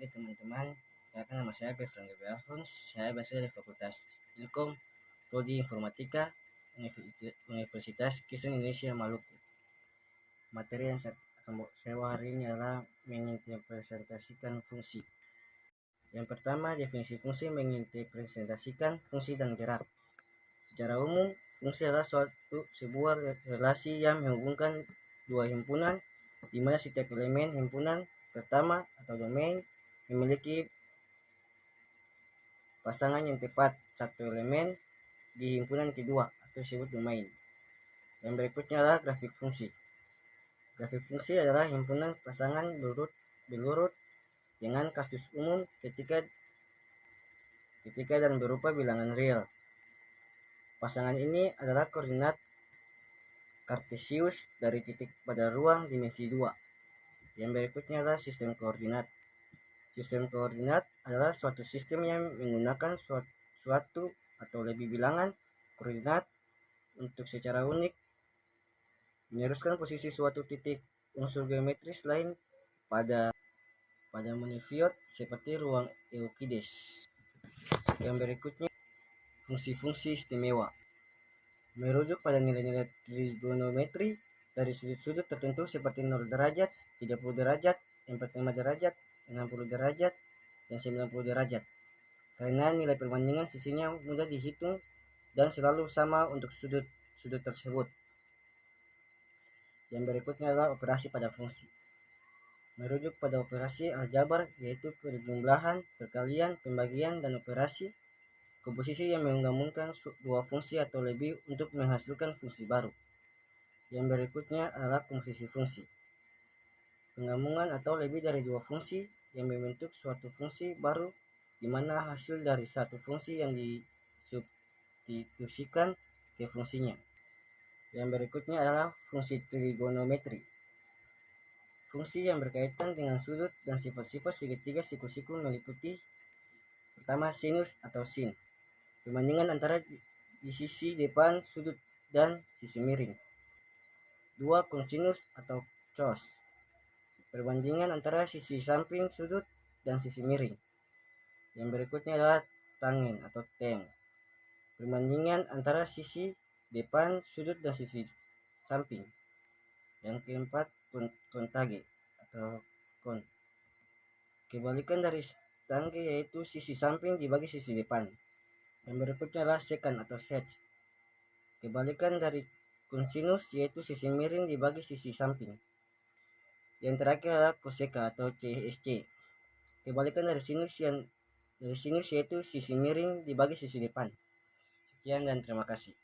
Teman-teman, perkenalkan nama saya Befran Gabriel Alfons. Saya berasal dari Fakultas Ilkom, Prodi Informatika, Universitas Kristen Indonesia Maluku. Materi yang saya bawa hari ini adalah menginterpretasikan fungsi. Yang pertama, definisi fungsi menginterpretasikan fungsi dan gerak. Secara umum, fungsi adalah sebuah relasi yang menghubungkan dua himpunan, di mana setiap elemen himpunan pertama atau domain memiliki pasangan yang tepat satu elemen di himpunan kedua atau disebut domain. Yang berikutnya adalah grafik fungsi. Grafik fungsi adalah himpunan pasangan berurut dengan kasus umum ketika dan berupa bilangan real. Pasangan ini adalah koordinat Kartesius dari titik pada ruang dimensi 2. Yang berikutnya adalah sistem koordinat. Sistem koordinat adalah suatu sistem yang menggunakan suatu atau lebih bilangan koordinat untuk secara unik meneruskan posisi suatu titik unsur geometris lain pada monofiot seperti ruang Euclides. Yang berikutnya, fungsi-fungsi istimewa. Merujuk pada nilai-nilai trigonometri dari sudut-sudut tertentu seperti 0 derajat, 30 derajat, 45 derajat, 60 derajat, dan 90 derajat. Karena nilai perbandingan sisinya mudah dihitung dan selalu sama untuk sudut tersebut. Yang berikutnya adalah operasi pada fungsi. Merujuk pada operasi aljabar, yaitu perjumlahan, perkalian, pembagian, dan operasi komposisi yang menggabungkan dua fungsi atau lebih untuk menghasilkan fungsi baru. Yang berikutnya adalah komposisi fungsi. Penggabungan atau lebih dari dua fungsi yang membentuk suatu fungsi baru di mana hasil dari satu fungsi yang disubstitusikan ke fungsinya. Yang berikutnya adalah fungsi trigonometri. Fungsi yang berkaitan dengan sudut dan sifat-sifat segitiga siku-siku meliputi pertama sinus atau sin, perbandingan antara di sisi depan sudut dan sisi miring. 2. Kosinus atau cos, perbandingan antara sisi samping sudut dan sisi miring. Yang berikutnya adalah tangen atau tan, perbandingan antara sisi depan sudut dan sisi samping. Yang keempat, kontage atau kon, kebalikan dari tangge yaitu sisi samping dibagi sisi depan. Yang berikutnya adalah sekan atau sec, kebalikan dari kosinus yaitu sisi miring dibagi sisi samping. Yang terakhir adalah koseka atau CSC, kebalikan dari sinus yaitu sisi miring dibagi sisi depan. Sekian dan terima kasih.